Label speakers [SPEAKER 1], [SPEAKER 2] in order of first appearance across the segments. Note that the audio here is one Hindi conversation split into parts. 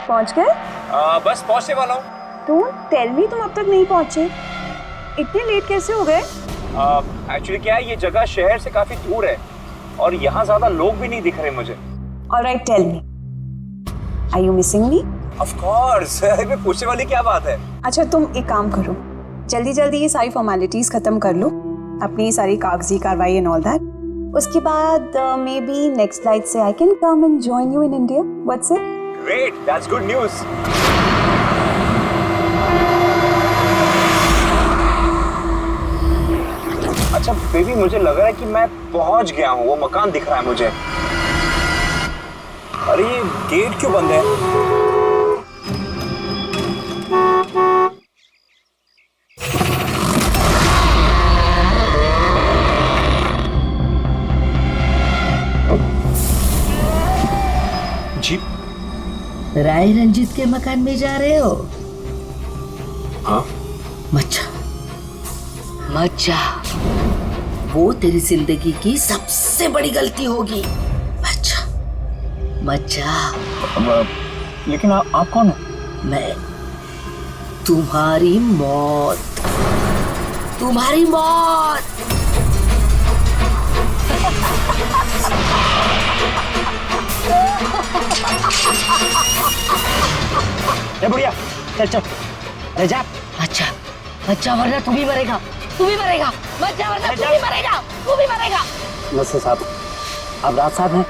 [SPEAKER 1] पहुंच गए?
[SPEAKER 2] बस पहुंचने वाला हूँ।
[SPEAKER 1] डोंट टेल मी तुम अब तक नहीं पहुंचे। इतने लेट कैसे हो गए?
[SPEAKER 2] एक्चुअली क्या है, ये जगह शहर से काफी दूर है और यहाँ ज्यादा लोग भी नहीं दिख रहे मुझे।
[SPEAKER 1] Alright, tell me, are you missing me?
[SPEAKER 2] Of course, इसमें पूछने वाली क्या बात है।
[SPEAKER 1] अच्छा तुम एक काम करो, जल्दी जल्दी ये सारी फॉर्मेलिटीज खत्म कर लो, अपनी सारी कागजी कार्रवाई एंड ऑल दैट। उसके बाद मे बी नेक्स्ट फ्लाइट से I can come and join you in India. What's it?
[SPEAKER 2] Great, that's good news. अच्छा बेबी, मुझे लग रहा है कि मैं पहुंच गया हूँ, वो मकान दिख रहा है मुझे। अरे ये गेट क्यों बंद है? जी
[SPEAKER 3] राय रंजीत के मकान में जा रहे हो?
[SPEAKER 2] हाँ।
[SPEAKER 3] मत जा, वो तेरी जिंदगी की सबसे बड़ी गलती होगी। मत जा।
[SPEAKER 2] लेकिन आप कौन हो?
[SPEAKER 3] मैं तुम्हारी मौत।
[SPEAKER 4] ए बुढ़िया, चल चल, अरे जा।
[SPEAKER 3] अच्छा वरना तू भी मरेगा। मत जा वरना तू भी मरेगा।
[SPEAKER 4] नमस्ते साहब, आप राज साहब हैं?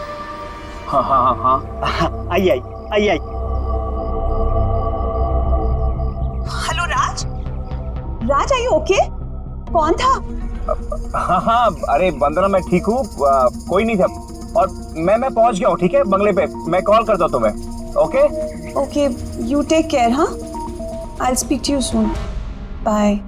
[SPEAKER 4] हाँ। आइए।
[SPEAKER 1] Hello Raj, are you okay? कौन था?
[SPEAKER 2] हाँ, अरे वंदना मैं ठीक हूँ, कोई नहीं था। और मैं पहुंच गया हूँ, ठीक है, बंगले पे। मैं कॉल करता हूँ तुम्हें। Okay,
[SPEAKER 1] you take care. हाँ, I will speak to you soon. Bye.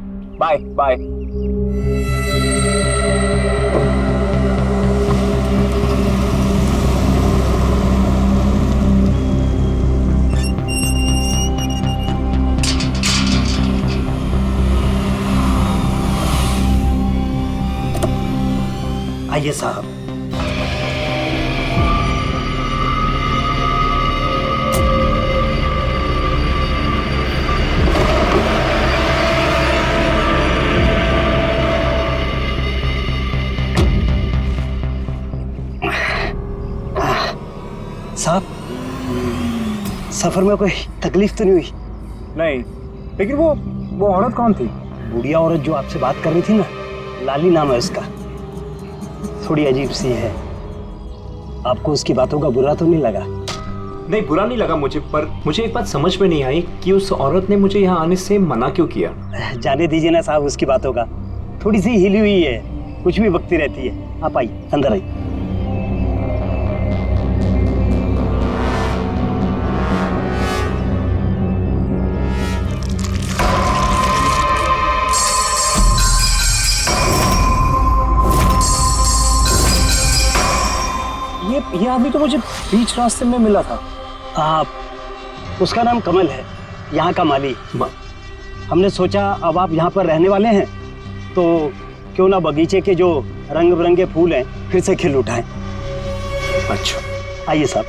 [SPEAKER 4] आइए साहब। साहब, सफर में कोई तकलीफ तो नहीं हुई?
[SPEAKER 2] नहीं, लेकिन वो औरत कौन थी?
[SPEAKER 4] बुढ़िया औरत जो आपसे बात कर रही थी ना, लाली नाम है उसका। थोड़ी अजीब सी है। आपको उसकी बातों का बुरा तो नहीं लगा?
[SPEAKER 2] नहीं, बुरा नहीं लगा मुझे, पर मुझे एक बात समझ में नहीं आई कि उस औरत ने मुझे यहाँ आने से मना क्यों किया।
[SPEAKER 4] जाने दीजिए ना साहब उसकी बातों का। थोड़ी सी हिली हुई है, कुछ भी बकती रहती है। आप आइए, अंदर आइए।
[SPEAKER 2] ये आदमी तो मुझे बीच रास्ते में मिला था।
[SPEAKER 4] उसका नाम कमल है, यहाँ का माली। हमने सोचा अब आप यहाँ पर रहने वाले हैं तो क्यों ना बगीचे के जो रंग बिरंगे फूल हैं फिर से खिल उठाएं।
[SPEAKER 2] अच्छा,
[SPEAKER 4] आइए साहब।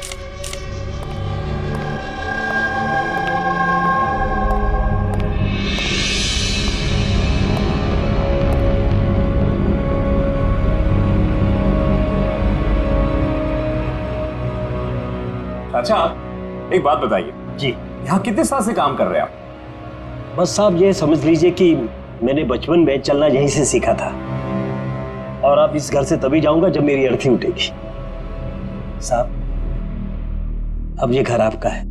[SPEAKER 2] अच्छा, एक बात बताइए
[SPEAKER 4] जी।
[SPEAKER 2] यहाँ कितने साल से काम कर रहे हैं आप?
[SPEAKER 4] बस साहब ये समझ लीजिए कि मैंने बचपन में चलना यहीं से सीखा था और अब इस घर से तभी जाऊंगा जब मेरी अर्थी उठेगी। साहब, अब ये घर आपका है,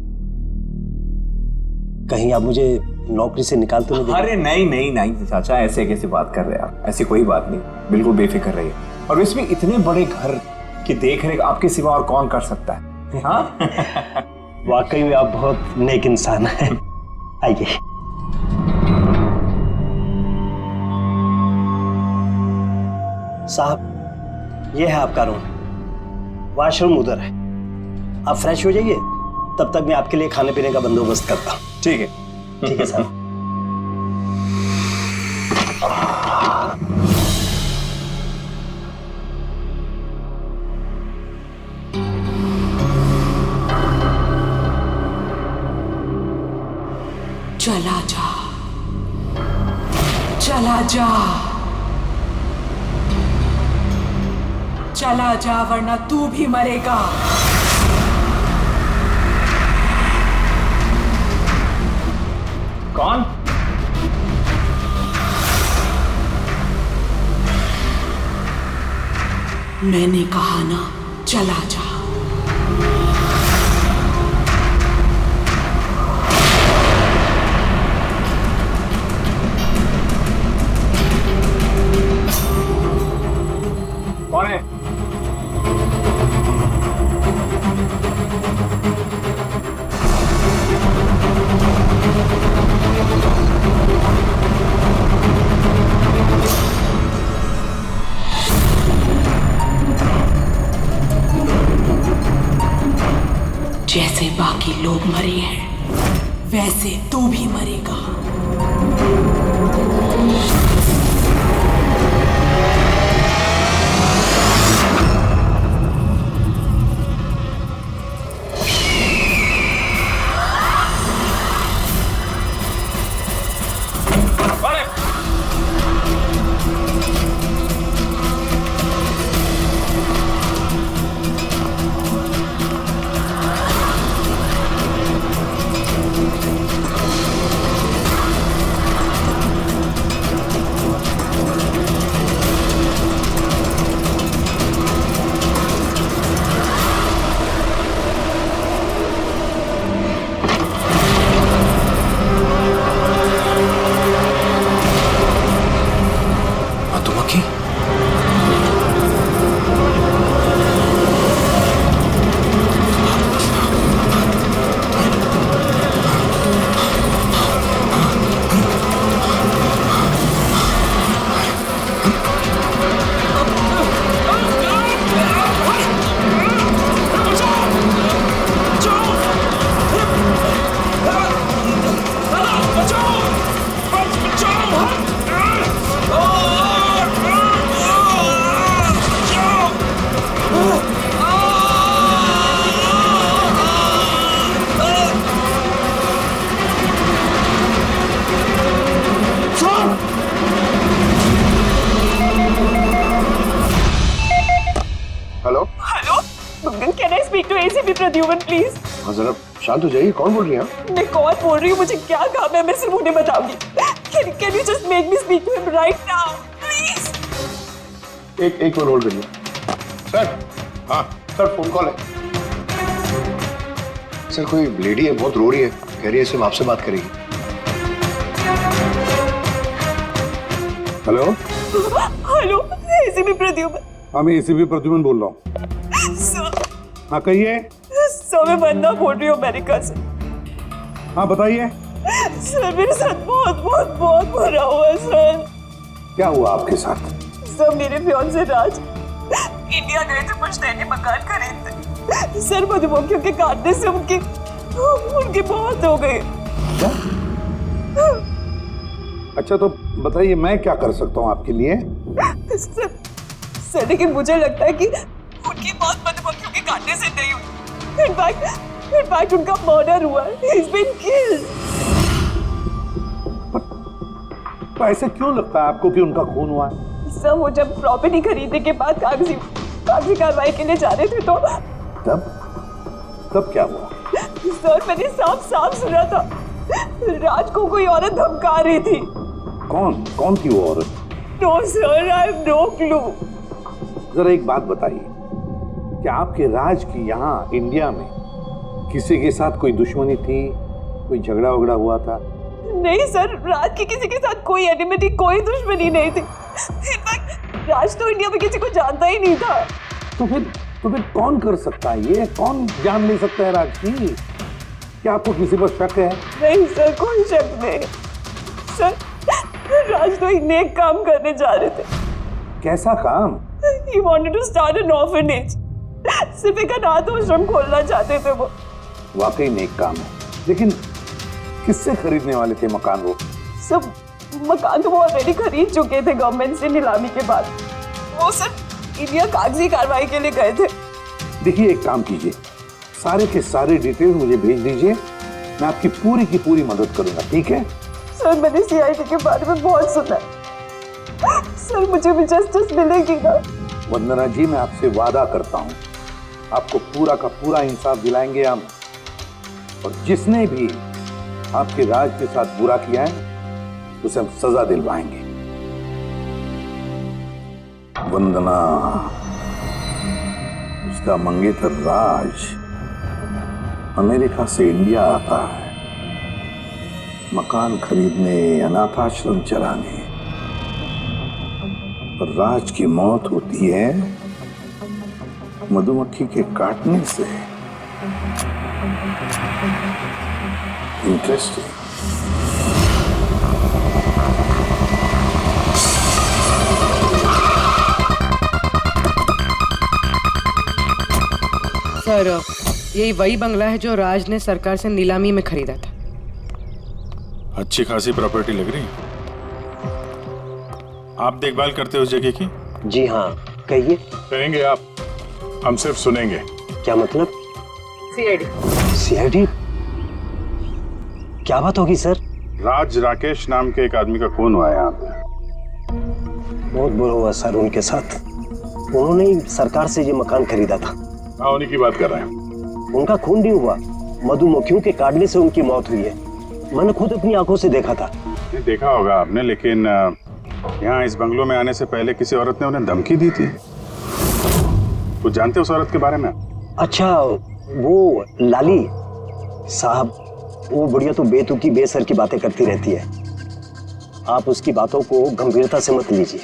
[SPEAKER 4] कहीं आप मुझे नौकरी से निकाल तो नहीं?
[SPEAKER 2] अरे नहीं चाचा, ऐसे कैसे बात कर रहे हैं आप? ऐसी कोई बात नहीं, बिल्कुल बेफिक्र रहिए। और इसमें इतने बड़े घर की देखरेख आपके सिवा और कौन कर सकता है? हाँ?
[SPEAKER 4] वाकई में आप बहुत नेक इंसान हैं। आइए। साहब, ये है आपका रूम, वॉशरूम उधर है। आप फ्रेश हो जाइए, तब तक मैं आपके लिए खाने पीने का बंदोबस्त करता हूँ।
[SPEAKER 2] ठीक है
[SPEAKER 4] साहब।
[SPEAKER 5] चला जा, चला जा, चला जा, वरना तू भी मरेगा।
[SPEAKER 2] कौन?
[SPEAKER 5] मैंने कहा ना, चला जा।
[SPEAKER 2] कौन है?
[SPEAKER 5] जैसे बाकी लोग मरे हैं, वैसे तू भी मरेगा।
[SPEAKER 1] प्रद्युमन प्लीज।
[SPEAKER 6] हाँ जरा शांत हो जाइए, कौन बोल रही है?
[SPEAKER 1] मैं कौन बोल रही हूँ, मुझे क्या काम है, मैं सिर्फ उन्हें बताऊंगी। Can you just make me speak to him right now, please?
[SPEAKER 6] एक मिनट होल्ड करिए। सर, हाँ सर, फोन कॉल है। सर कोई लेडी है, बहुत रो रही है, कह रही है सिर्फ आपसे बात करेगी।
[SPEAKER 7] Hello
[SPEAKER 1] hello, ACP Pradyuman.
[SPEAKER 7] हाँ मैं एसीपी प्रद्युमन बोल रहा हूँ।
[SPEAKER 1] सर,
[SPEAKER 7] हाँ कहिए।
[SPEAKER 1] सर मैं वंदना बोल रही हूँ अमेरिका से।
[SPEAKER 7] हाँ बताइए।
[SPEAKER 1] सर मेरे साथ बहुत बहुत बहुत बुरा हुआ सर।
[SPEAKER 7] क्या हुआ आपके साथ?
[SPEAKER 1] सर मेरे फियांसे राज इंडिया गए थे पुश्तैनी मकान खरीदने। सर मधुमक्खियों के काटने से उनकी मौत हो गई।
[SPEAKER 7] क्या? अच्छा तो बताइए मैं क्या कर सकता हूँ आपके लिए?
[SPEAKER 1] सर लेकिन मुझे लगता है कि उनकी मौत मधुमक्खियों के काटने से नहीं हुई। इनफैक्ट उनका मर्डर हुआ। He's been killed।
[SPEAKER 7] तो ऐसे क्यों लगता है आपको कि उनका खून हुआ है?
[SPEAKER 1] सर वो जब प्रॉपर्टी खरीदने के बाद कागजी कार्रवाई के लिए जा रहे थे तो
[SPEAKER 7] तब क्या हुआ?
[SPEAKER 1] सर मैंने साफ सुना था राज को कोई औरत धमका रही थी।
[SPEAKER 7] कौन थी वो औरत?
[SPEAKER 1] No sir, I have no clue.
[SPEAKER 7] जरा एक बात बताइए, क्या आपके राज की यहाँ इंडिया में किसी के साथ कोई दुश्मनी थी, कोई झगड़ा वगड़ा हुआ था?
[SPEAKER 1] नहीं सर, राज की किसी के साथ कोई एनिमिटी, कोई दुश्मनी नहीं थी। इनफैक्ट राज तो इंडिया में किसी को जानता ही नहीं था।
[SPEAKER 7] तो फिर कौन कर सकता है ये? कौन जान ले सकता है राज की? क्या आपको किसी पर शक है?
[SPEAKER 1] नहीं सर, कोई शक नहीं। सर राज तो एक नेक काम करने जा रहे थे।
[SPEAKER 7] कैसा काम?
[SPEAKER 1] He wanted to start an orphanage। सिर्फ एक अनाथ आश्रम खोलना चाहते थे वो।
[SPEAKER 7] वाकई नेक काम है, लेकिन किससे खरीदने वाले थे मकान वो?
[SPEAKER 1] सब मकान तो वो ऑलरेडी खरीद चुके थे गवर्नमेंट से नीलामी के बाद। वो सिर्फ इंडिया कागजी कार्रवाई के लिए गए थे।
[SPEAKER 7] देखिए एक काम कीजिए, सारे के सारे डिटेल मुझे भेज दीजिए, मैं आपकी पूरी की पूरी मदद करूंगा, ठीक है?
[SPEAKER 1] सर मैंने सीआईडी के बारे में बहुत सुना है। सर मुझे भी जस्टिस मिलेगी ना?
[SPEAKER 7] वंदना जी, मैं आपसे वादा करता हूं, आपको पूरा का पूरा इंसाफ दिलाएंगे हम, और जिसने भी आपके राज के साथ बुरा किया है उसे हम सजा दिलवाएंगे। वंदना, उसका मंगेतर राज अमेरिका से इंडिया आता है मकान खरीदने, अनाथाश्रम चलाने, और राज की मौत होती है मधुमक्खी के काटने से। इंटरेस्टिंग।
[SPEAKER 8] सर यही वही बंगला है जो राज ने सरकार से नीलामी में खरीदा था।
[SPEAKER 6] अच्छी खासी प्रॉपर्टी लग रही है। आप देखभाल करते हो उस जगह की?
[SPEAKER 4] जी हाँ, कहिए।
[SPEAKER 6] कहेंगे आप, हम सिर्फ सुनेंगे।
[SPEAKER 4] क्या मतलब? सीआईडी? क्या बात होगी सर?
[SPEAKER 6] राज राकेश नाम के एक आदमी का खून हुआ है यहाँ पे।
[SPEAKER 4] बहुत बुरा हुआ सर उनके साथ। उन्होंने ही सरकार से ये मकान खरीदा था।
[SPEAKER 6] हाँ, उन्हीं की बात कर रहे हैं।
[SPEAKER 4] उनका खून नहीं हुआ, मधुमक्खियों के काटने से उनकी मौत हुई है। मैंने खुद अपनी आंखों से देखा था।
[SPEAKER 6] ये देखा होगा आपने, लेकिन यहाँ इस बंगलों में आने से पहले किसी औरत ने उन्हें धमकी दी थी। कुछ जानते हो उस औरत के बारे में?
[SPEAKER 4] अच्छा, वो लाली साहब, वो बुढ़िया तो बेतुकी बेसर की बातें करती रहती है। आप उसकी बातों को गंभीरता से मत लीजिए।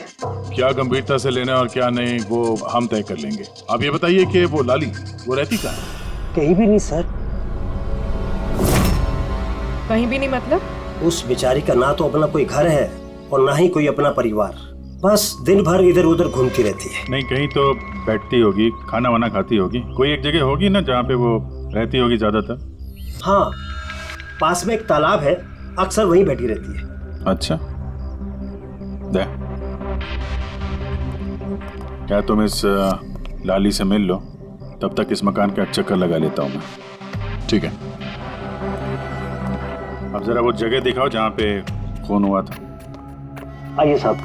[SPEAKER 6] क्या गंभीरता से लेना और क्या नहीं वो हम तय कर लेंगे। आप ये बताइए कि वो लाली वो रहती कहाँ है?
[SPEAKER 4] कहीं भी नहीं सर।
[SPEAKER 8] कहीं भी नहीं मतलब?
[SPEAKER 4] उस बेचारी का ना तो अपना कोई घर है और ना ही कोई अपना परिवार। बस दिन भर इधर उधर घूमती रहती है।
[SPEAKER 6] नहीं, कहीं तो बैठती होगी, खाना वाना खाती होगी। कोई एक जगह होगी ना जहाँ पे वो रहती होगी ज्यादातर।
[SPEAKER 4] हाँ, पास में एक तालाब है, अक्सर वहीं बैठी रहती है।
[SPEAKER 6] अच्छा, दे क्या तुम इस लाली से मिल लो, तब तक इस मकान का चक्कर लगा लेता हूँ मैं। ठीक है, अब जरा वो जगह दिखाओ जहाँ पे खून हुआ था।
[SPEAKER 4] आइए साहब।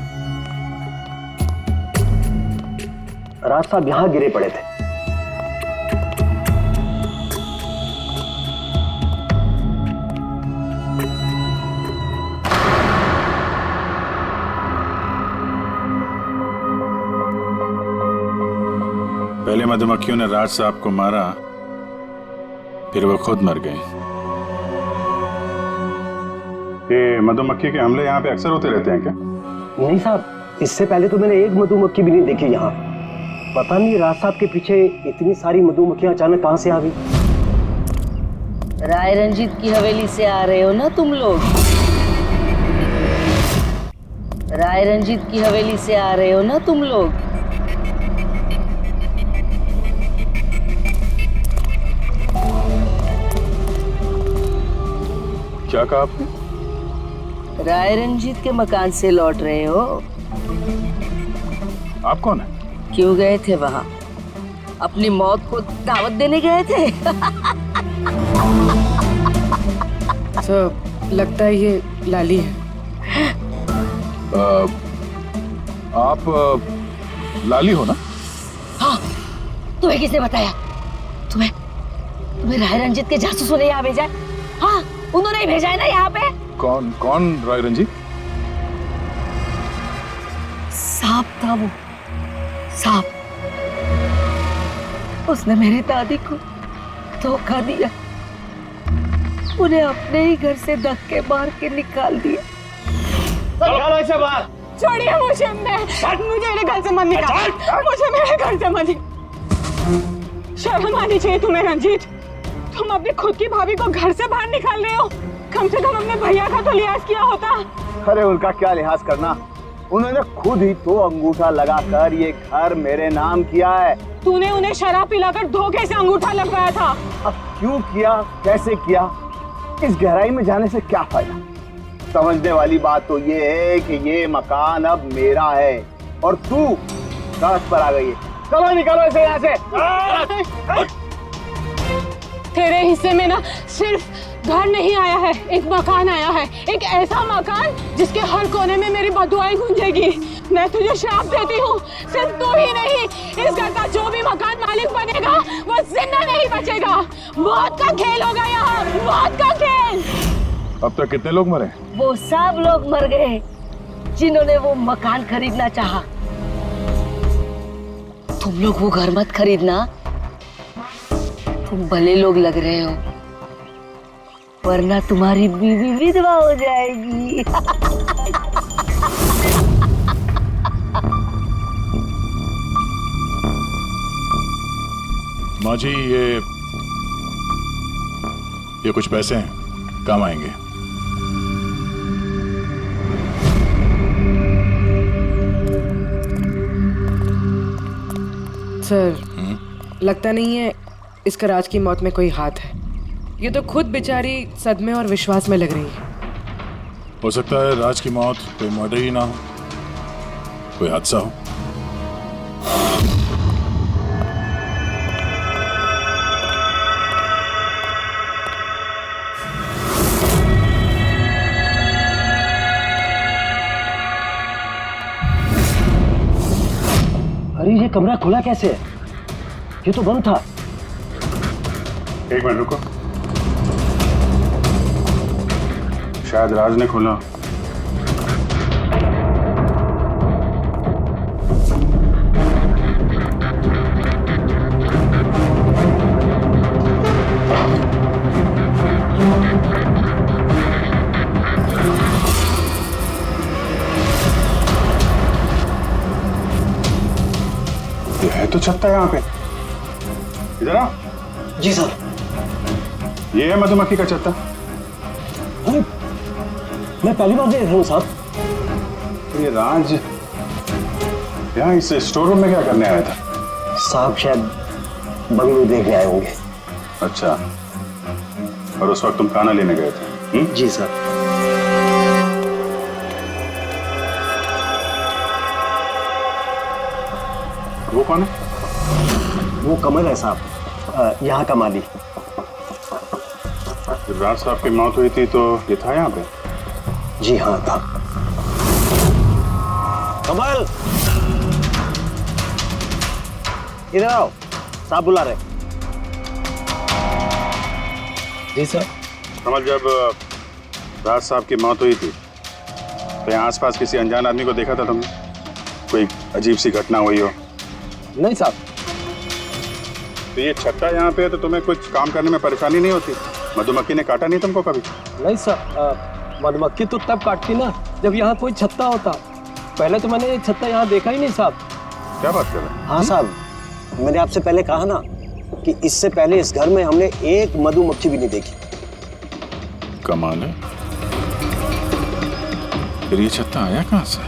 [SPEAKER 4] राज साहब यहाँ गिरे पड़े थे।
[SPEAKER 6] पहले मधुमक्खियों ने राज साहब को मारा, फिर वो खुद मर गए। ये मधुमक्खी के हमले यहाँ पे अक्सर होते रहते हैं क्या?
[SPEAKER 4] नहीं साहब, इससे पहले तो मैंने एक मधुमक्खी भी नहीं देखी यहाँ। पता नहीं राज साहब के पीछे इतनी सारी मधुमक्खियां अचानक कहाँ से आ गई।
[SPEAKER 3] राय रंजीत की हवेली से आ रहे हो ना तुम लोग? राय रंजीत की हवेली से आ रहे हो ना तुम लोग?
[SPEAKER 6] क्या कहा आपने?
[SPEAKER 3] राय रंजीत के मकान से लौट रहे हो?
[SPEAKER 6] आप कौन है?
[SPEAKER 3] क्यों गए थे वहां? अपनी मौत को दावत देने गए थे?
[SPEAKER 8] सर लगता है ये लाली है।
[SPEAKER 6] आप लाली हो ना?
[SPEAKER 3] हाँ, तुम्हें किसने बताया? तुम्हें राय रंजीत के जासूसों ने यहाँ भेजा है? हाँ, उन्होंने ही भेजा है ना यहाँ पे।
[SPEAKER 6] कौन राय रंजीत?
[SPEAKER 3] सांप था वो, सांप। उसने मेरी दादी को धोखा दिया, उन्हें अपने ही घर से धक्के मार के निकाल दिया।
[SPEAKER 9] छोड़िए मुझे, मुझे मेरे घर से मत निकाल, मुझे मेरे घर से मत। शर्म आनी चाहिए तुम्हें रंजीत, तुम अपनी खुद की भाभी को घर से बाहर निकाल रहे हो। कम से कम अपने भैया का तो लिहाज किया होता।
[SPEAKER 10] अरे उनका क्या लिहाज करना, उन्होंने खुद ही तो अंगूठा लगाकर ये घर मेरे नाम किया है।
[SPEAKER 9] तूने उन्हें शराब पिलाकर धोखे से अंगूठा लगवाया था।
[SPEAKER 10] अब क्यों किया, कैसे किया, इस गहराई में जाने से क्या फायदा। समझने वाली बात तो ये है कि ये मकान अब मेरा है और तू राज पर आ गई है। चलो निकलो इसे यहाँ से।
[SPEAKER 9] तेरे हिस्से में ना सिर्फ घर नहीं आया है, एक मकान आया है, एक ऐसा मकान जिसके हर कोने में मेरी बदुआएं गूंजेगी। मैं तुझे श्राप देती हूँ, सिर्फ तू ही नहीं, इस घर का जो भी मकान मालिक बनेगा वो जिंदा नहीं बचेगा। मौत का खेल होगा यहाँ, मौत का खेल।
[SPEAKER 6] अब तक कितने लोग मरे?
[SPEAKER 3] वो सब लोग मर गए जिन्होंने वो मकान खरीदना चाहा। तुम लोग वो घर मत खरीदना, तुम भले लोग लग रहे हो, वरना तुम्हारी बीवी विधवा हो जाएगी।
[SPEAKER 6] माँ जी, ये कुछ पैसे हैं, काम आएंगे।
[SPEAKER 8] सर, लगता नहीं है इसका राज की मौत में कोई हाथ है। ये तो खुद बेचारी सदमे और विश्वास में लग रही है।
[SPEAKER 6] हो सकता है राज की मौत कोई मर्डर ही ना हो, कोई हादसा हो।
[SPEAKER 4] अरे ये कमरा खुला कैसे है? ये तो बंद था।
[SPEAKER 6] एक मिनट रुको, शायद राज ने खोला। ये है तो छत्ता यहाँ पे। इधर आ।
[SPEAKER 4] जी सर।
[SPEAKER 6] ये है मधुमक्खी का छत्ता।
[SPEAKER 4] अरे मैं पहली बार देख रहा हूँ साहब।
[SPEAKER 6] ये राज यहाँ इस स्टोर रूम में क्या करने आया था?
[SPEAKER 4] साहब शायद बंगलू देखने आए होंगे।
[SPEAKER 6] अच्छा, और उस वक्त तुम खाना लेने गए थे?
[SPEAKER 4] जी सर।
[SPEAKER 6] वो कौन है?
[SPEAKER 4] वो कमल है साहब, यहाँ का माली।
[SPEAKER 6] राज साहब की मौत हुई थी तो ये था यहाँ पे?
[SPEAKER 4] जी हाँ था। कमल, इधर आओ, साहब बुला रहे। जी सर।
[SPEAKER 6] कमल, जब राज साहब की मौत हुई थी तो यहाँ आसपास किसी अनजान आदमी को देखा था तुमने? कोई अजीब सी घटना हुई हो?
[SPEAKER 10] नहीं साहब।
[SPEAKER 6] तो ये छत्ता यहाँ पे है तो तुम्हें कुछ काम करने में परेशानी नहीं होती? मधुमक्खी ने काटा नहीं तुमको कभी?
[SPEAKER 11] नहीं सर, मधुमक्खी तो तब काटती ना जब यहाँ कोई छत्ता होता। पहले तो मैंने छत्ता यहाँ देखा ही नहीं साहब।
[SPEAKER 6] क्या बात कर रहे हैं?
[SPEAKER 4] हाँ साहब, मैंने आपसे पहले कहा ना कि इससे पहले इस घर में हमने एक मधुमक्खी भी नहीं देखी।
[SPEAKER 6] कमाल है। फिर ये छत्ता आया कहाँ से?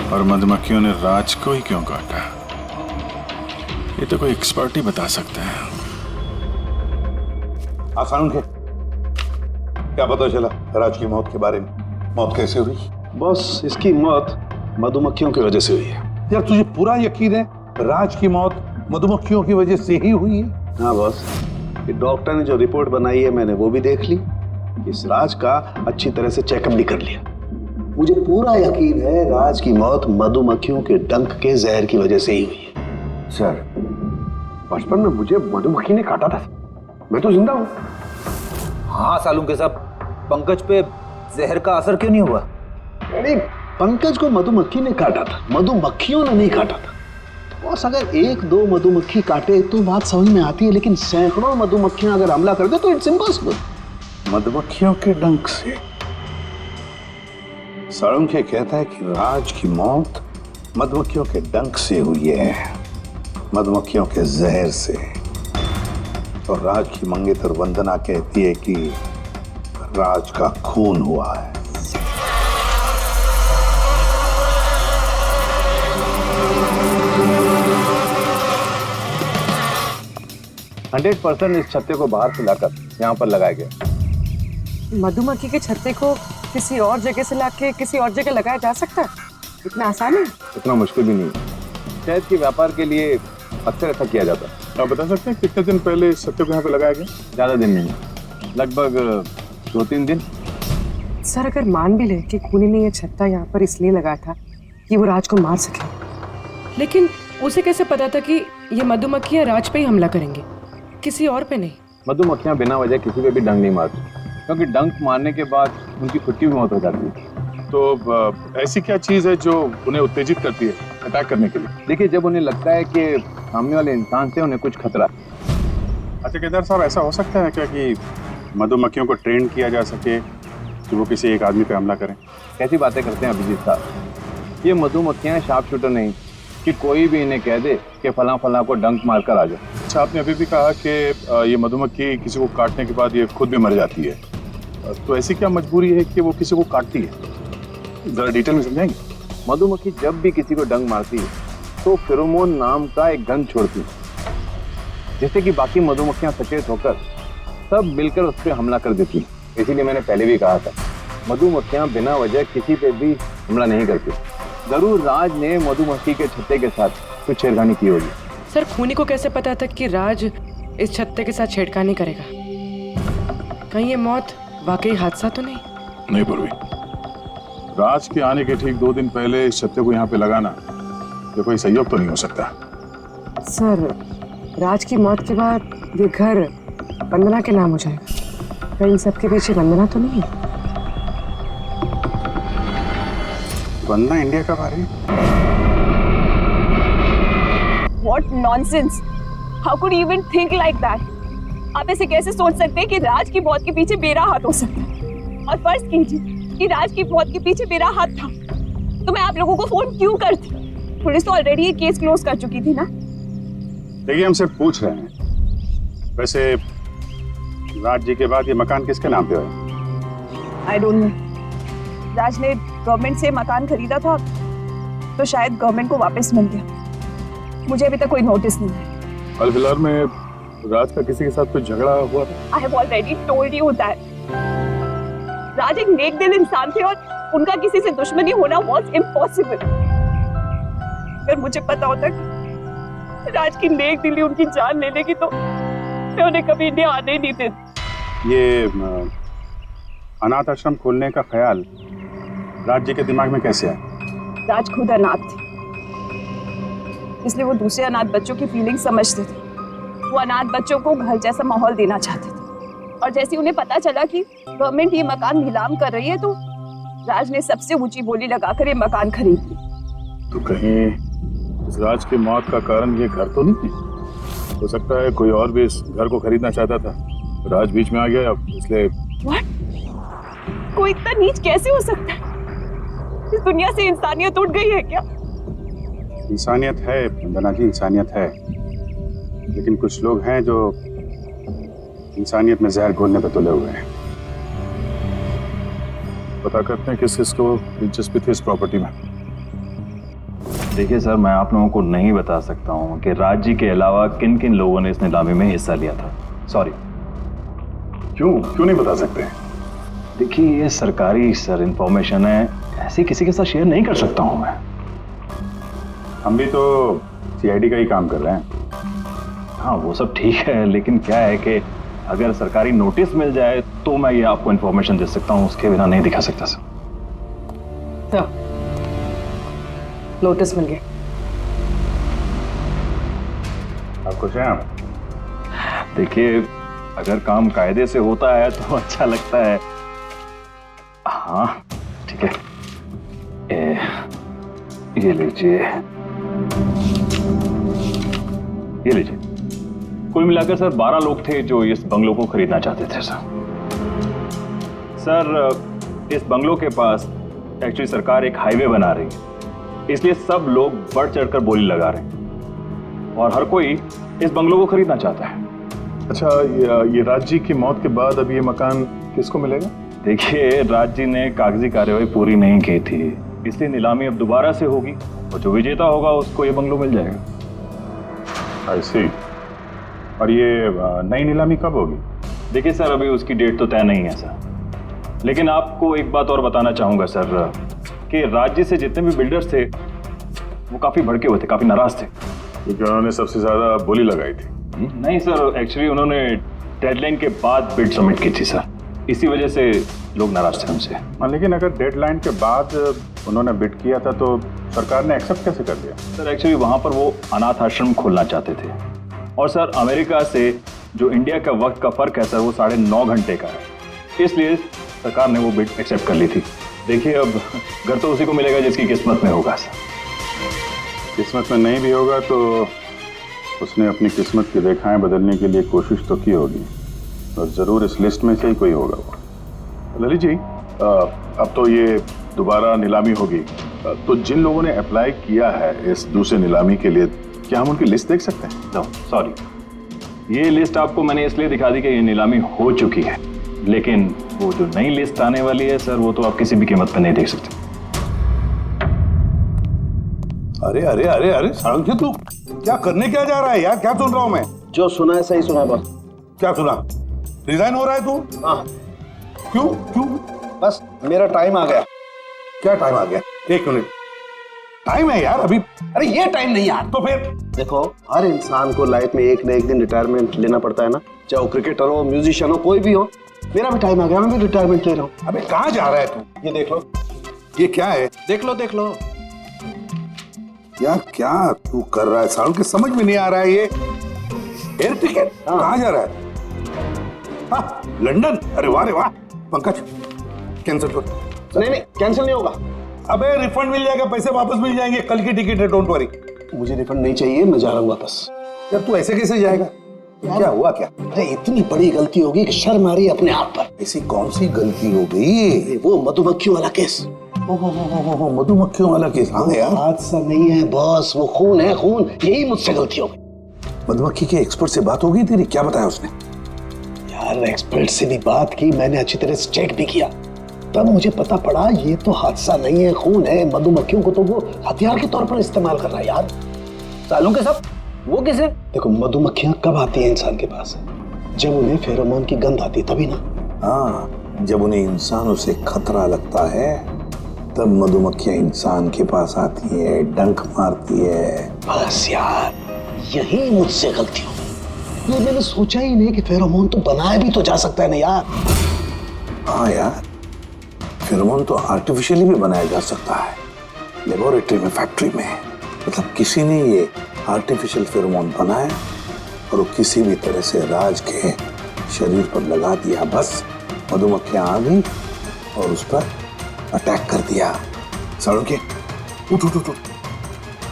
[SPEAKER 6] और मधुमक्खियों ने राज को ही क्यों काटा? ये तो कोई एक्सपर्ट ही बता सकता है।
[SPEAKER 7] आसान के क्या पता चला राज की मौत के बारे में? मौत कैसे हुई?
[SPEAKER 12] बस इसकी मौत मधुमक्खियों की वजह से हुई है।
[SPEAKER 7] यार तुझे पूरा यकीन है राज की मौत मधुमक्खियों की वजह से ही हुई है?
[SPEAKER 12] हाँ बॉस, ये डॉक्टर ने जो रिपोर्ट बनाई है मैंने वो भी देख ली। इस राज का अच्छी तरह से चेकअप भी कर लिया। मुझे पूरा यकीन है राज की मौत मधुमक्खियों के डंक के जहर की वजह से ही हुई है।
[SPEAKER 10] सर, बचपन में मुझे मधुमक्खी ने काटा था, मैं तो जिंदा हूँ।
[SPEAKER 2] हाँ सालू के साहब, पंकज पे जहर का असर क्यों नहीं हुआ?
[SPEAKER 12] नहीं, पंकज को मधुमक्खी ने काटा था, मधुमक्खियों ने नहीं काटा था। बस अगर एक दो मधुमक्खी काटे तो बात समझ में आती है, लेकिन सैकड़ों मधुमक्खियां अगर हमला कर दे तो इट्स इम्पॉसिबल।
[SPEAKER 7] मधुमक्खियों के डंक से? साळुंखे कहता है कि राज की मौत मधुमक्खियों के डंक से हुई है, मधुमक्खियों के जहर से। और राज की मंगेतर वंदना कहती है कि राज का खून हुआ है।
[SPEAKER 10] 100% इस छत्ते को बाहर से लाकर यहाँ पर लगाया गया।
[SPEAKER 9] मधुमक्खी के छत्ते को किसी और जगह से लाके किसी और जगह लगाया जा सकता है? इतना आसान है?
[SPEAKER 10] इतना मुश्किल भी नहीं। शहद के व्यापार के लिए अक्सर ऐसा किया जाता है।
[SPEAKER 6] आप बता सकते हैं कितने दिन पहले इस छत्ते को यहाँ पे लगाया गया?
[SPEAKER 10] ज्यादा दिन नहीं,
[SPEAKER 2] लगभग 2-3 दिन।
[SPEAKER 8] सर अगर मान भी ले कि खूनी ने ये छत्ता यहाँ पर इसलिए लगाया था कि वो राज को मार सके, लेकिन उसे कैसे पता था कि ये मधुमक्खियाँ राज पे ही हमला करेंगे, किसी और पे नहीं?
[SPEAKER 2] मधुमक्खियां बिना वजह किसी पे भी डंक नहीं मारती, क्योंकि डंक मारने के बाद उनकी खुद की भी मौत हो जाती है।
[SPEAKER 6] तो ऐसी क्या चीज है जो उन्हें उत्तेजित करती है अटैक करने के लिए?
[SPEAKER 2] देखिए, जब उन्हें लगता है कि सामने वाले इंसान से उन्हें कुछ खतरा।
[SPEAKER 6] अच्छा केदार साहब, ऐसा हो सकता है क्या कि मधुमक्खियों को ट्रेन किया जा सके कि वो किसी एक आदमी पे हमला करें?
[SPEAKER 2] कैसी बातें करते हैं अभिजीत साहब, ये मधुमक्खियां शार्प शूटर नहीं कि कोई भी इन्हें कह दे कि फला फला को डंक मार कर आ जाए।
[SPEAKER 6] अच्छा, आपने अभी भी कहा कि ये मधुमक्खी किसी को काटने के बाद ये खुद भी मर जाती है, तो ऐसी क्या मजबूरी है कि वो किसी को काटती है? जरा डिटेल में समझाएंगे?
[SPEAKER 2] मधुमक्खी जब भी किसी को डंक मारती है तो फेरोमोन नाम का एक गंध छोड़ती है, जिससे कि बाकी मधुमक्खियां सचेत होकर सब मिलकर उस पर हमला कर देती हैं। इसीलिए मैंने पहले भी कहा था, मधुमक्खियां बिना वजह किसी पे भी हमला नहीं करती। जरूर राज ने मधुमक्खी के छत्ते के साथ कुछ छेड़खानी की होगी।
[SPEAKER 8] सर खूनी को कैसे पता था कि राज इस छत्ते के साथ छेड़खानी करेगा? कहीं ये मौत वाकई हादसा तो नहीं?
[SPEAKER 6] नहीं पूर्वी, राज के आने के ठीक 2 दिन पहले इस छत्ते को यहाँ पे लगाना ये कोई सहयोग तो नहीं हो सकता।
[SPEAKER 8] सर राज की मौत के बाद ये घर वंदना के नाम हो जाएगा, कहीं इन सबके पीछे वंदना तो नहीं है?
[SPEAKER 6] वंदना इंडिया कब आ रही है?
[SPEAKER 1] What nonsense! How could you even think like that? आप ऐसे कैसे सोच सकते हैं कि राज की मौत के पीछे मेरा हाथ हो सकता है? और फर्ज कीजिए कि राज की मौत के पीछे मेरा हाथ था, तो मैं आप लोगों को फोन क्यों करती? पुलिस तो ऑलरेडी ये केस क्लोज कर चुकी थी ना।
[SPEAKER 6] देखिए, हम सिर्फ पूछ रहे हैं। वैसे राज जी के बाद ये मकान किसके नाम पे है?
[SPEAKER 1] I don't know. राज ने गवर्नमेंट से मकान खरीदा था, तो शायद गवर्नमेंट को वापस मिल गया। मुझे अभी तक कोई नोटिस नहीं है।
[SPEAKER 6] हाल फिलहाल में राज का किसी के साथ कोई झगड़ा हुआ था?
[SPEAKER 1] I have already told you that. राज एक नेक दिल इंसान थे और उनका किसी से दुश्मनी होना was impossible. अगर मुझे पता होता कि राज की नेक दिली उनकी जान ले लेगी तो मैं उन्हें कभी इंडिया आने ही नहीं देती।
[SPEAKER 6] ये अनाथ आश्रम खोलने का ख्याल राज जी के दिमाग में कैसे आया?
[SPEAKER 1] राज खुद अनाथ थे, इसलिए वो दूसरे अनाथ बच्चों की फीलिंग समझते थे। वो अनाथ बच्चों को घर जैसा माहौल देना चाहते थे, और जैसे उन्हें पता चला कि गवर्नमेंट ये मकान नीलाम कर रही है, तो राज ने सबसे ऊंची बोली लगाकर ये मकान खरीद ली।
[SPEAKER 6] तो कहीं इस राज की मौत का कारण ये घर तो नहीं? हो सकता है कोई और भी इस घर को खरीदना चाहता था, राज बीच में आ गया, इसलिए।
[SPEAKER 1] What? कोई इतना नीच कैसे हो सकता है? इस दुनिया से इंसानियत उठ गई है क्या?
[SPEAKER 6] इंसानियत है वंदना जी, इंसानियत है, लेकिन कुछ लोग हैं जो इंसानियत में जहर घोलने पे तुले हुए हैं। पता करते हैं किस किसको दिलचस्पी थी इस प्रॉपर्टी में।
[SPEAKER 13] देखिए सर, मैं आप लोगों को नहीं बता सकता हूँ कि राज जी के अलावा किन किन लोगों ने इस नीलामी में हिस्सा लिया था। सॉरी।
[SPEAKER 6] क्यों नहीं बता सकते?
[SPEAKER 13] देखिए, ये सरकारी सर इंफॉर्मेशन है, ऐसे किसी के साथ शेयर नहीं कर सकता हूँ मैं।
[SPEAKER 6] हम भी तो सीआईडी का ही काम कर रहे हैं।
[SPEAKER 13] हाँ, वो सब ठीक है, लेकिन क्या है कि अगर सरकारी नोटिस मिल जाए तो मैं ये आपको इंफॉर्मेशन दे सकता हूँ, उसके बिना नहीं दिखा सकता सर।
[SPEAKER 8] नोटिस मिल गया।
[SPEAKER 6] आप खुश हैं?
[SPEAKER 13] देखिए, अगर काम कायदे से होता है तो अच्छा लगता है। हाँ ठीक है, ये लीजिए, ये लीजिए। कुल मिलाकर सर 12 लोग थे जो इस बंगलों को खरीदना चाहते थे सर। इस बंगलों के पास एक्चुअली सरकार एक हाईवे बना रही है, इसलिए सब लोग बढ़ चढ़कर बोली लगा रहे हैं और हर कोई इस बंगलों को खरीदना चाहता है।
[SPEAKER 6] अच्छा, ये राज जी की मौत के बाद अब ये मकान किसको मिलेगा?
[SPEAKER 13] देखिए, राज जी ने कागजी कार्यवाही पूरी नहीं की थी, इसलिए नीलामी अब दोबारा से होगी और जो विजेता होगा उसको ये बंगलो मिल जाएगा।
[SPEAKER 6] I see। और ये नई नीलामी कब होगी?
[SPEAKER 13] देखिए सर, अभी उसकी डेट तो तय नहीं है सर, लेकिन आपको एक बात और बताना चाहूँगा सर कि राज जी से जितने भी बिल्डर्स थे वो काफ़ी भड़के हुए थे, काफ़ी नाराज थे।
[SPEAKER 6] क्योंकि उन्होंने सबसे ज़्यादा बोली लगाई थी।
[SPEAKER 13] नहीं सर, एक्चुअली उन्होंने डेडलाइन के बाद बिड सबमिट की थी सर, इसी वजह से लोग नाराज थे हमसे।
[SPEAKER 6] लेकिन अगर डेडलाइन के बाद उन्होंने बिड किया था तो सरकार ने एक्सेप्ट कैसे कर लिया?
[SPEAKER 13] सर एक्चुअली वहां पर वो अनाथ आश्रम खोलना चाहते थे, और सर अमेरिका से जो इंडिया का वक्त का फर्क है सर वो 9.5 घंटे का है, इसलिए सरकार ने वो बिड एक्सेप्ट कर ली थी। देखिए अब घर तो उसी को मिलेगा जिसकी किस्मत में होगा सर।
[SPEAKER 6] किस्मत में नहीं भी होगा तो उसने अपनी किस्मत की रेखाएं बदलने के लिए कोशिश तो की होगी, और जरूर इस लिस्ट में से ही कोई होगा वो। ललित जी, अब तो ये दोबारा नीलामी होगी, तो जिन लोगों ने अप्लाई किया है इस दूसरी नीलामी के लिए, क्या हम उनकी लिस्ट देख सकते हैं?
[SPEAKER 13] नो सॉरी, ये लिस्ट आपको मैंने इसलिए दिखा दी कि ये नीलामी हो चुकी है, लेकिन वो जो नई लिस्ट आने वाली है सर वो तो आप किसी भी कीमत पर नहीं देख सकते।
[SPEAKER 7] अरे अरे अरे अरे सारंगी, तू क्या करने क्या जा रहा है यार? क्या सुन रहा हूं मैं?
[SPEAKER 12] जो सुना है सही सुना बस।
[SPEAKER 7] क्या सुना? रिजाइन हो रहा है तू?
[SPEAKER 12] हाँ।
[SPEAKER 7] क्यों क्यों?
[SPEAKER 12] बस मेरा टाइम आ गया।
[SPEAKER 7] क्या टाइम आ गया? 1 मिनट टाइम है यार अभी।
[SPEAKER 12] अरे ये टाइम नहीं यार।
[SPEAKER 7] तो फिर
[SPEAKER 12] देखो, हर इंसान को लाइफ में एक न एक दिन रिटायरमेंट लेना पड़ता है ना, चाहे वो क्रिकेटर हो, म्यूजिशियन हो, कोई भी हो। मेरा भी टाइम आ गया, मैं भी रिटायरमेंट ले रहा हूँ।
[SPEAKER 7] अबे कहाँ जा रहा है तू?
[SPEAKER 12] ये देख लो।
[SPEAKER 7] ये क्या है?
[SPEAKER 12] देख लो देख लो।
[SPEAKER 7] यार क्या तू कर रहा है सारुण? के समझ में नहीं आ रहा है ये। एयर टिकट कहाँ जा रहा है? हाँ, लंदन। अरे वाह रे वाह। पंकज कैंसिल कर।
[SPEAKER 12] नहीं कैंसिल नहीं होगा।
[SPEAKER 7] अबे रिफंड मिल जाएगा, पैसे वापस मिल जाएंगे, कल की टिकट है, डोंट वरी।
[SPEAKER 12] मुझे रिफंड नहीं चाहिए, मैं जा रहा हूँ वापस।
[SPEAKER 7] यार तू ऐसे कैसे जाएगा? क्या हुआ क्या?
[SPEAKER 12] अरे इतनी बड़ी गलती होगी कि शर्म आ रही है अपने आप पर।
[SPEAKER 7] ऐसी कौन सी गलती हो गई?
[SPEAKER 12] वो मधुमक्खियों वाला केस।
[SPEAKER 7] मधुमक्खियों वाला केस? हाँ यार,
[SPEAKER 12] हादसा नहीं है बॉस, वो खून है खून। यही मुझसे गलती हो गई।
[SPEAKER 7] मधुमक्खी के एक्सपर्ट से बात हो गई तेरी? क्या बताया उसने?
[SPEAKER 12] यार एक्सपर्ट से भी बात की मैंने, अच्छी तरह से चेक भी किया, तब मुझे पता पड़ा ये तो हादसा नहीं है, खून है। मधुमक्खियों को तो वो हथियार के तौर पर इस्तेमाल कर रहा है यार।
[SPEAKER 4] सालों के सब वो किसे?
[SPEAKER 12] देखो, मधुमक्खियां कब आती हैं इंसान के पास? जब उन्हें फेरोमोन की गंध आती है, तभी ना।
[SPEAKER 7] हाँ, जब उन्हें इंसानों से खतरा लगता है तब मधुमक्खियां इंसान के पास आती है, डंक मारती है।
[SPEAKER 12] बस यार यही मुझसे गलती हो गई। ये मैंने सोचा ही नहीं कि फेरोमोन तो बनाया भी तो जा सकता है ना यार।
[SPEAKER 7] हाँ यार, फेरोमोन तो आर्टिफिशियली भी बनाया जा सकता है, लेबोरेटरी में, फैक्ट्री में। मतलब किसी ने ये आर्टिफिशियल फेरोमोन बनाया और वो किसी भी तरह से राज के शरीर पर लगा दिया, बस मधुमक्खियां आ गई और उस पर अटैक कर दिया। सारुण के उठ उठ उठ,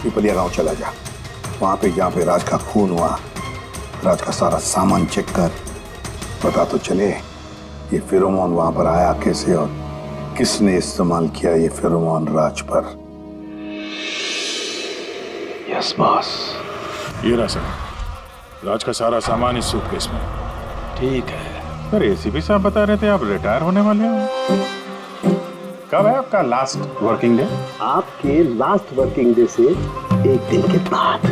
[SPEAKER 7] पिपलिया गांव चला जा। वहां पे जहाँ पे राज का खून हुआ, राज का सारा सामान चेक कर, पता तो चले ये फेरोमोन वहां पर आया कैसे और किसने इस्तेमाल किया ये फेरोमोन राज पर।
[SPEAKER 12] Yes boss.
[SPEAKER 6] ये रहा सर, राज का सारा सामान इस सूटकेस में।
[SPEAKER 12] ठीक है
[SPEAKER 6] सर, एसीपी साहब बता रहे थे आप रिटायर होने वाले हो। कब है आपका लास्ट वर्किंग डे?
[SPEAKER 12] आपके लास्ट वर्किंग डे से 1 दिन के बाद।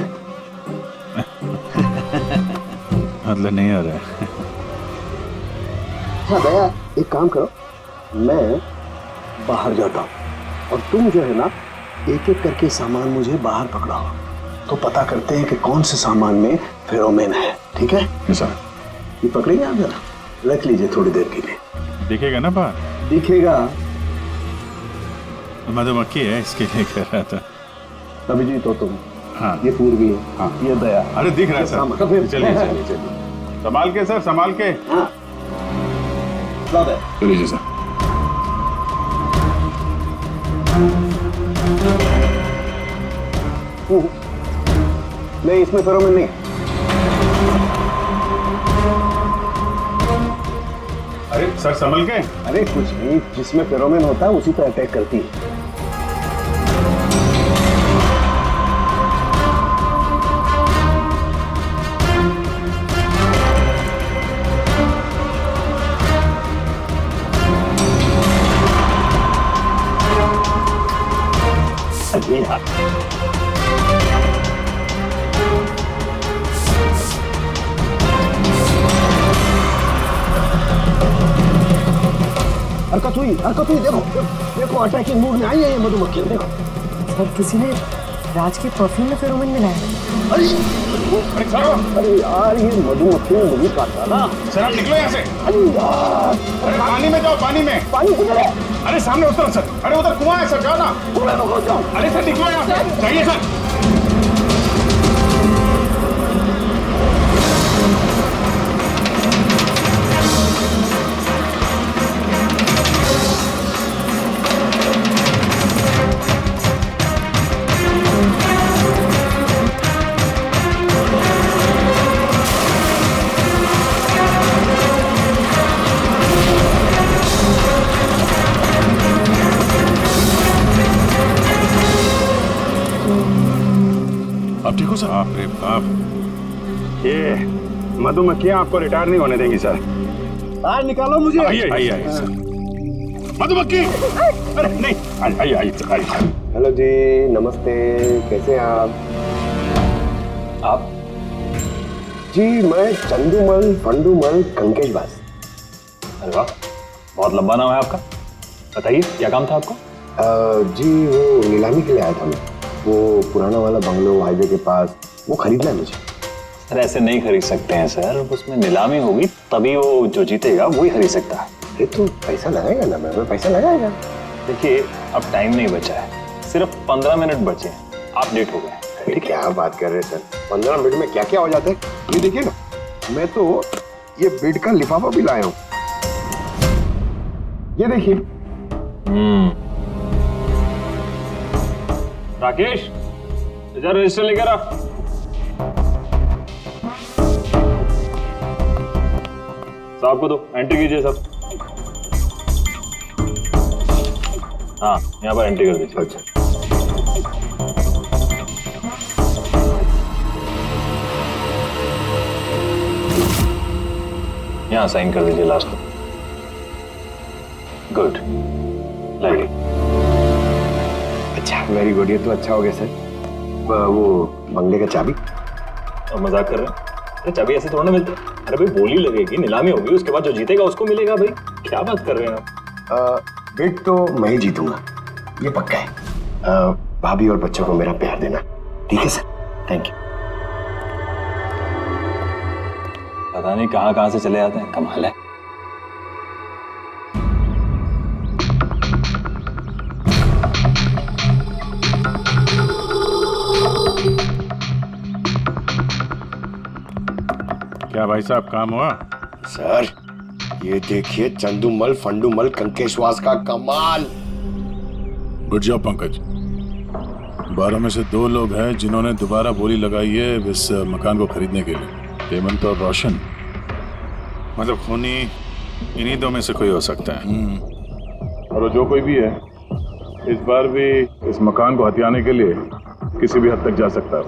[SPEAKER 6] मतलब नहीं आ रहा है।
[SPEAKER 12] हाँ दया, एक काम करो, मैं बाहर जाता हूँ और तुम जो है ना एक एक करके सामान मुझे बाहर पकड़ाओ, तो पता करते हैं कि कौन से सामान में फेरोमोन है। ठीक है
[SPEAKER 6] सर?
[SPEAKER 12] ये पकड़ेंगे आप? जरा रख लीजिए थोड़ी देर के लिए।
[SPEAKER 6] दिखेगा ना बाहर?
[SPEAKER 12] दिखेगा।
[SPEAKER 6] मधुमक्खी है इसके लिए कह रहा था।
[SPEAKER 12] अभिजीत हो तुम?
[SPEAKER 6] हाँ।
[SPEAKER 12] ये पूर्वी है। हाँ। ये दया।
[SPEAKER 6] अरे दिख रहा है सर। चलिए चलिए चलिए, संभाल के सर, संभाल के।
[SPEAKER 12] हाँ।
[SPEAKER 6] चलिए सर।
[SPEAKER 12] नहीं, इसमें फेरोमोन नहीं।
[SPEAKER 6] अरे सर संभल के।
[SPEAKER 12] अरे कुछ नहीं, जिसमें फेरोमोन होता है उसी पर अटैक करती है। हरकत हुई, देखो देखो, अटैकिंग मूड में आई है ये मधुमक्खियां, देखो।
[SPEAKER 8] सर, किसी ने राज के परफ्यूम में फेरोमोन मिलाया।
[SPEAKER 12] अरे अरे यार ये मधुमक्खी ने मुझे काटा ना।
[SPEAKER 6] सर आप निकलो यहाँ से।
[SPEAKER 12] अरे यार,
[SPEAKER 6] अरे पानी में जाओ, पानी में।
[SPEAKER 12] पानी किधर है?
[SPEAKER 6] अरे सामने उतर सर। अरे उधर कुआं है सर, जाओ ना।
[SPEAKER 12] कुएं में घुस जाओ।
[SPEAKER 6] अरे सर निकलो यहाँ से, जाइए सर।
[SPEAKER 13] आप ठीक हो सर?
[SPEAKER 6] बाप रे बाप, ये मधुमक्खियां आपको रिटायर नहीं होने देंगी सर।
[SPEAKER 12] बाहर निकालो मुझे।
[SPEAKER 6] आइए आइए आइए सर। मधुमक्खी, अरे नहीं, आइए आइए सर, आइए।
[SPEAKER 12] हेलो जी, नमस्ते, कैसे हैं आप? जी मैं चंदूमल फंडूमल कंकेशवास।
[SPEAKER 13] अरे वाह, बहुत लंबा नाम है आपका। बताइए क्या काम था आपको?
[SPEAKER 12] जी वो नीलामी के लिए आया था मैं। वो पुराना वाला बंगलो हाईवे के पास, वो खरीदना है मुझे।
[SPEAKER 13] सर ऐसे नहीं खरीद सकते हैं सर, उसमें नीलामी होगी तभी वो जो जीतेगा वही खरीद सकता है।
[SPEAKER 12] अरे तो पैसा लगाएगा ना, मैं पैसा लगाएगा।
[SPEAKER 13] देखिए अब टाइम नहीं बचा है, सिर्फ 15 मिनट बचे हैं, आप लेट हो गए।
[SPEAKER 12] अरे क्या बात कर रहे हैं सर, 15 मिनट में क्या क्या हो जाता है। ये देखिए ना, मैं तो ये बेड का लिफाफा भी लाया हूँ, ये देखिए।
[SPEAKER 13] राकेश इधर रजिस्टर लेकर आ। साहब को दो, एंट्री कीजिए सब। हाँ यहाँ पर एंट्री कर दीजिए।
[SPEAKER 12] अच्छा
[SPEAKER 13] यहाँ साइन कर दीजिए लास्ट में। Good, like it.
[SPEAKER 12] अच्छा वेरी गुड, ये तो अच्छा हो गया सर। वो बंगले का चाबी।
[SPEAKER 13] और मजाक कर रहे हैं? अरे चाबी ऐसे थोड़ा ना मिलती। अरे भाई बोली लगेगी, नीलामी होगी, उसके बाद जो जीतेगा उसको मिलेगा। भाई क्या बात कर रहे हैं आप?
[SPEAKER 12] बेड तो मैं ही जीतूंगा, ये पक्का है। भाभी और बच्चों को मेरा प्यार देना, ठीक है सर? Thank you.
[SPEAKER 13] पता नहीं कहाँ कहाँ से चले आते हैं, कमाल है।
[SPEAKER 6] क्या भाई साहब काम हुआ?
[SPEAKER 12] सर ये देखिए चंदूमल फंडूमल कंकेशवास का कमाल।
[SPEAKER 6] Good job Pankaj. 12 में से 2 लोग हैं जिन्होंने दोबारा बोली लगाई है इस मकान को खरीदने के लिए, हेमंत और रोशन। मतलब खूनी इन्हीं 2 में से कोई हो सकता है। और जो कोई भी है इस बार भी इस मकान को हथियाने के लिए किसी भी हद तक जा सकता है।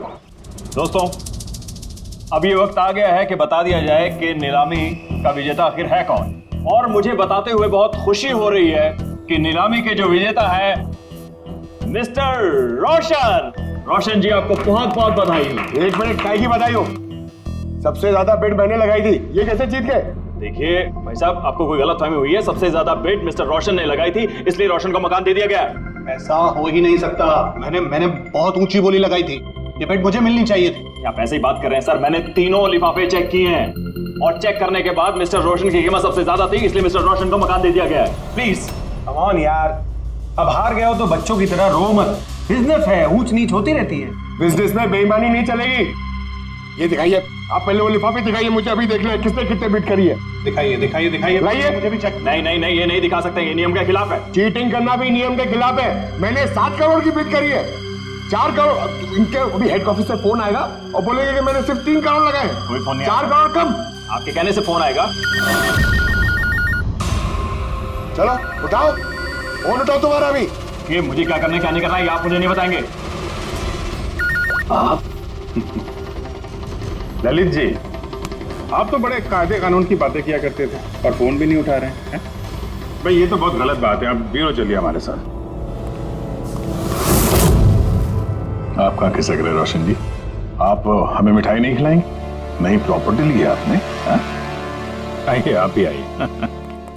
[SPEAKER 13] दोस्तों अब ये वक्त आ गया है कि बता दिया जाए कि नीलामी का विजेता आखिर है कौन। और मुझे बताते हुए बहुत खुशी हो रही है कि नीलामी के जो विजेता है मिस्टर रोशन। रोशन जी आपको बहुत बहुत बधाई हो।
[SPEAKER 12] 1 मिनट, काय की बधाई हो? सबसे ज्यादा बेट मैंने लगाई थी, ये कैसे जीत गए?
[SPEAKER 13] देखिए भाई साहब, आपको कोई गलतफहमी हुई है। सबसे ज्यादा बेट मिस्टर रोशन ने लगाई थी, इसलिए रोशन को मकान दे दिया गया।
[SPEAKER 14] ऐसा हो ही नहीं सकता। मैंने बहुत ऊंची बोली लगाई थी, ये बेट मुझे मिलनी चाहिए थी।
[SPEAKER 13] आप ऐसे ही बात कर रहे हैं सर, मैंने तीनों लिफाफे चेक किए हैं और चेक करने के बाद मिस्टर रोशन की कीमत सबसे ज्यादा थी, इसलिए मिस्टर रोशन को मकान दे दिया गया है। प्लीज
[SPEAKER 14] कम ऑन यार, अब हार गए हो तो बच्चों की तरह रो मत। बिजनेस है, ऊंच नीच होती रहती है।
[SPEAKER 12] बिजनेस में बेईमानी नहीं चलेगी। ये दिखाइए, आप पहले वो लिफाफे दिखाइए, मुझे अभी देख ले किसने कितने बिट करी है।
[SPEAKER 14] दिखाइए दिखाइए दिखाइए,
[SPEAKER 12] लाइए।
[SPEAKER 14] मुझे भी चेक।
[SPEAKER 13] नहीं नहीं नहीं, ये नहीं दिखा सकते, ये नियम के खिलाफ है।
[SPEAKER 12] चीटिंग करना भी नियम के खिलाफ है। मैंने 7 करोड़ की बिट करी है, 4 करोड़। इनके अभी हेड ऑफिस से फोन आएगा और बोलेंगे कि मैंने सिर्फ 3 करोड़ लगाए।
[SPEAKER 13] कोई फोन नहीं
[SPEAKER 12] 4 करोड़ कम।
[SPEAKER 13] आपके कहने से फोन आएगा।
[SPEAKER 12] चलो उठाओ फोन, उठाओ तुम्हारा भी।
[SPEAKER 13] ये मुझे क्या करना है क्या नहीं करना है, आप मुझे नहीं बताएंगे।
[SPEAKER 12] आप
[SPEAKER 6] ललित जी, आप तो बड़े कायदे कानून की बातें किया करते थे और फोन भी नहीं उठा रहे हैं। भाई ये तो बहुत गलत बात है। आप ब्यूरो चलिए हमारे साथ। आप कहाँ खिसक रहे रोशन जी? आप हमें मिठाई नहीं खिलाएंगे? नई प्रॉपर्टी ली है आपने? आइए आप ही आइए।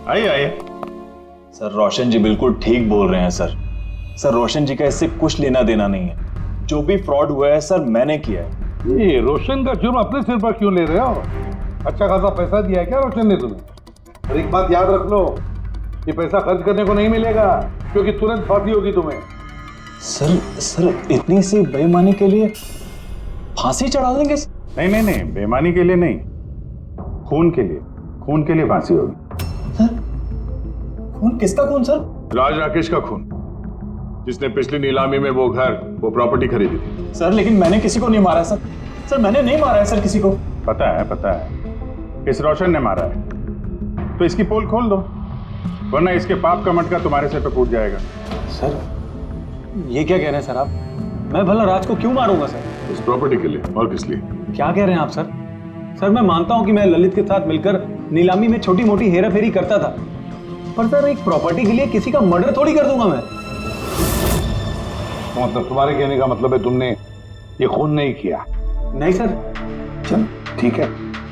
[SPEAKER 6] आइए आइए।
[SPEAKER 13] सर रोशन जी बिल्कुल ठीक बोल रहे हैं सर। सर रोशन जी का इससे कुछ लेना देना नहीं है। जो भी फ्रॉड हुआ है सर मैंने किया है।
[SPEAKER 7] ये रोशन का जुर्म अपने सिर पर क्यों ले रहे हो? अच्छा खासा पैसा दिया है क्या रोशन ने तुम्हें? और एक बात याद रख लो, ये पैसा खर्च करने को नहीं मिलेगा, क्योंकि तुरंत फांसी होगी तुम्हें।
[SPEAKER 13] सर इतनी सी बेईमानी के लिए फांसी चढ़ा देंगे?
[SPEAKER 6] नहीं, बेईमानी के लिए नहीं, खून के लिए फांसी होगी।
[SPEAKER 13] खून? किसका खून सर?
[SPEAKER 6] राज राकेश का खून, जिसने पिछली नीलामी में वो प्रॉपर्टी खरीदी थी।
[SPEAKER 13] सर लेकिन मैंने किसी को नहीं मारा सर मैंने नहीं मारा है सर किसी को।
[SPEAKER 6] पता है, इस रोशन ने मारा है, तो इसकी पोल खोल दो, वरना इसके पाप का मटका तुम्हारे सिर पे फूट जाएगा।
[SPEAKER 13] सर ये क्या कह रहे हैं सर आप? मैं भला राज को क्यों मारूंगा सर?
[SPEAKER 6] इस प्रॉपर्टी के लिए, और किस लिए?
[SPEAKER 13] क्या कह रहे हैं आप सर? सर मैं मानता हूं कि मैं ललित के साथ मिलकर नीलामी में छोटी मोटी हेरा फेरी करता था, पर सर एक प्रॉपर्टी के लिए किसी का मर्डर थोड़ी कर दूंगा मैं।
[SPEAKER 7] मतलब तुम्हारे कहने का मतलब है तुमने ये खून नहीं किया?
[SPEAKER 13] नहीं सर।
[SPEAKER 7] चल ठीक है,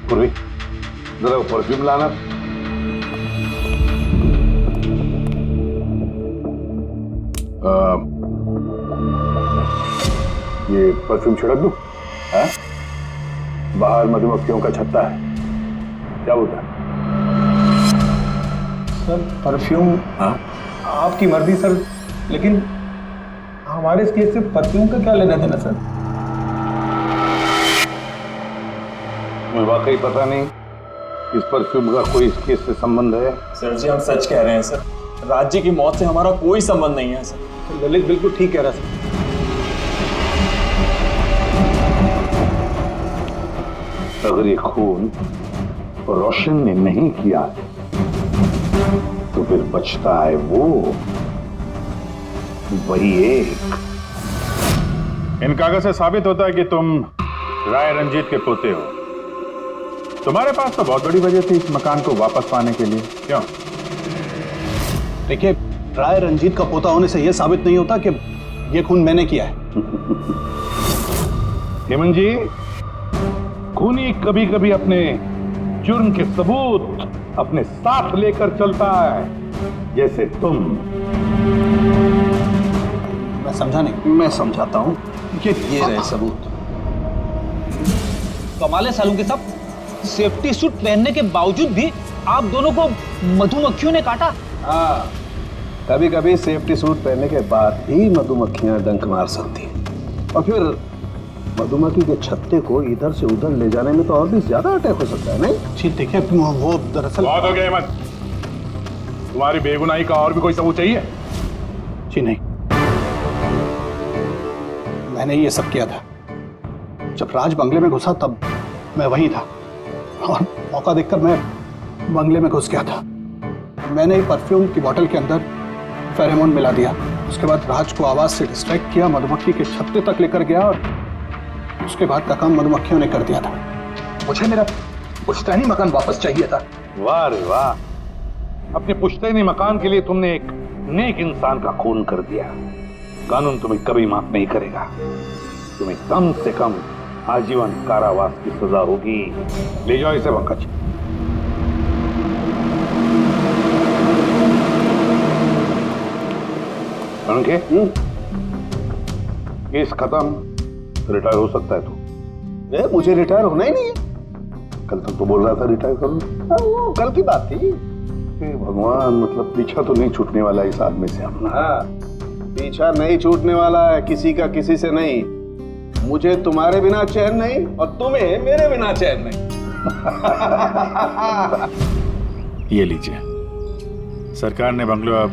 [SPEAKER 7] पूर्वी जरा परफ्यूम लाना।
[SPEAKER 6] ये परफ्यूम छिड़क दूं? हाँ? बाहर मधुमक्खियों का छत्ता है, क्या बोलता है?
[SPEAKER 14] Sir perfume? हाँ आपकी मर्जी सर, लेकिन हमारे इस केस से परफ्यूम का क्या लेना देना सर?
[SPEAKER 7] मुझे वाकई पता नहीं इस परफ्यूम का कोई इस केस से संबंध है।
[SPEAKER 13] सर जी हम सच कह रहे हैं सर, राज्य की मौत से हमारा कोई संबंध नहीं है सर।
[SPEAKER 14] ललित बिल्कुल ठीक कह रहा सर।
[SPEAKER 7] अगर ये खून रोशन ने नहीं किया तो फिर बचता है वही एक।
[SPEAKER 6] इन कागज से साबित होता है कि तुम राय रंजीत के पोते हो। तुम्हारे पास तो बहुत बड़ी वजह थी इस मकान को वापस पाने के लिए, क्यों?
[SPEAKER 4] देखिए, राय रंजीत का पोता होने से यह साबित नहीं होता कि यह खून मैंने किया है।
[SPEAKER 7] हेमंत जी, खूनी कभी कभी अपने जुर्म के सबूत अपने साथ लेकर चलता है, जैसे तुम।
[SPEAKER 4] मैं समझा नहीं। मैं समझाता हूं। ये रहे सबूत।
[SPEAKER 15] कमाल है सालू के साहब, सेफ्टी सूट पहनने के बावजूद भी आप दोनों को मधुमक्खियों ने काटा।
[SPEAKER 12] हाँ, कभी कभी सेफ्टी सूट पहनने के बाद ही मधुमक्खियां डंक मार सकती, और फिर मधुमक्खी के छत्ते को इधर से उधर ले जाने में तो और भी ज्यादा अटैक हो सकता है, नहीं?
[SPEAKER 4] जी देखिए, वो दरअसल
[SPEAKER 6] बहुत हो गया हेमंत, तुम्हारी बेगुनाही का और भी कोई सबूत चाहिए?
[SPEAKER 4] जी नहीं, मैंने ये सब किया था। जब राज बंगले में घुसा तब मैं वहीं था, और मौका देखकर मैं बंगले में घुस गया था। मैंने परफ्यूम की बोतल के अंदर फेरोमोन मिला दिया। उसके बाद राज को आवाज से डिस्ट्रैक्ट किया, मधुमक्खी के छत्ते तक लेकर गया, और उसके बाद का काम मधुमक्खियों ने कर दिया था।
[SPEAKER 14] मुझे मेरा पुश्तैनी मकान वापस चाहिए था।
[SPEAKER 7] वाह रे वाह, अपने पुश्तैनी मकान के लिए तुमने एक नेक इंसान का खून कर दिया। कानून तुम्हें कभी माफ नहीं करेगा। तुम्हें कम से कम आजीवन कारावास की सजा होगी। ले जाओ इसे पंकज। केस खत्म, रिटायर हो सकता है तू।
[SPEAKER 12] मुझे रिटायर होना ही नहीं है।
[SPEAKER 7] कल तक तो बोल रहा था रिटायर करूं।
[SPEAKER 12] वो कल की बात थी।
[SPEAKER 7] भगवान, मतलब पीछा तो नहीं छूटने वाला इस आदमी से अपना।
[SPEAKER 12] हाँ, पीछा नहीं छूटने वाला है किसी का, किसी से नहीं। मुझे तुम्हारे बिना चैन नहीं, और तुम्हें मेरे बिना चैन नहीं।
[SPEAKER 6] ये लीजिए, सरकार ने बंगलो अब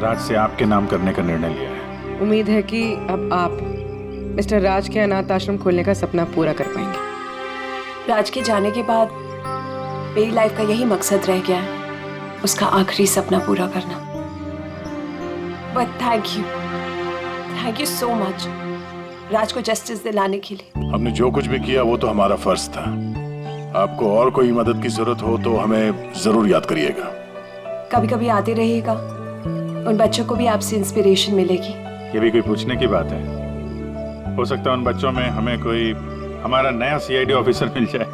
[SPEAKER 6] राज से आपके नाम करने का निर्णय लिया है।
[SPEAKER 8] उम्मीद है कि अब आप मिस्टर राज के अनाथ आश्रम खोलने का सपना पूरा कर पाएंगे।
[SPEAKER 1] राज के जाने के बाद मेरी लाइफ का यही मकसद रह गया है, उसका आखिरी सपना पूरा करना। But thank you so much Raj को जस्टिस दिलाने के लिए।
[SPEAKER 6] हमने जो कुछ भी किया वो तो हमारा फर्ज था। आपको और कोई मदद की जरूरत हो तो हमें जरूर याद करिएगा।
[SPEAKER 1] कभी कभी आते रहिएगा, उन बच्चों को भी आपसे इंस्पिरेशन मिलेगी।
[SPEAKER 6] ये भी कोई पूछने की बात है? हो सकता है उन बच्चों में हमें कोई हमारा नया सीआईडी ऑफिसर मिल जाए।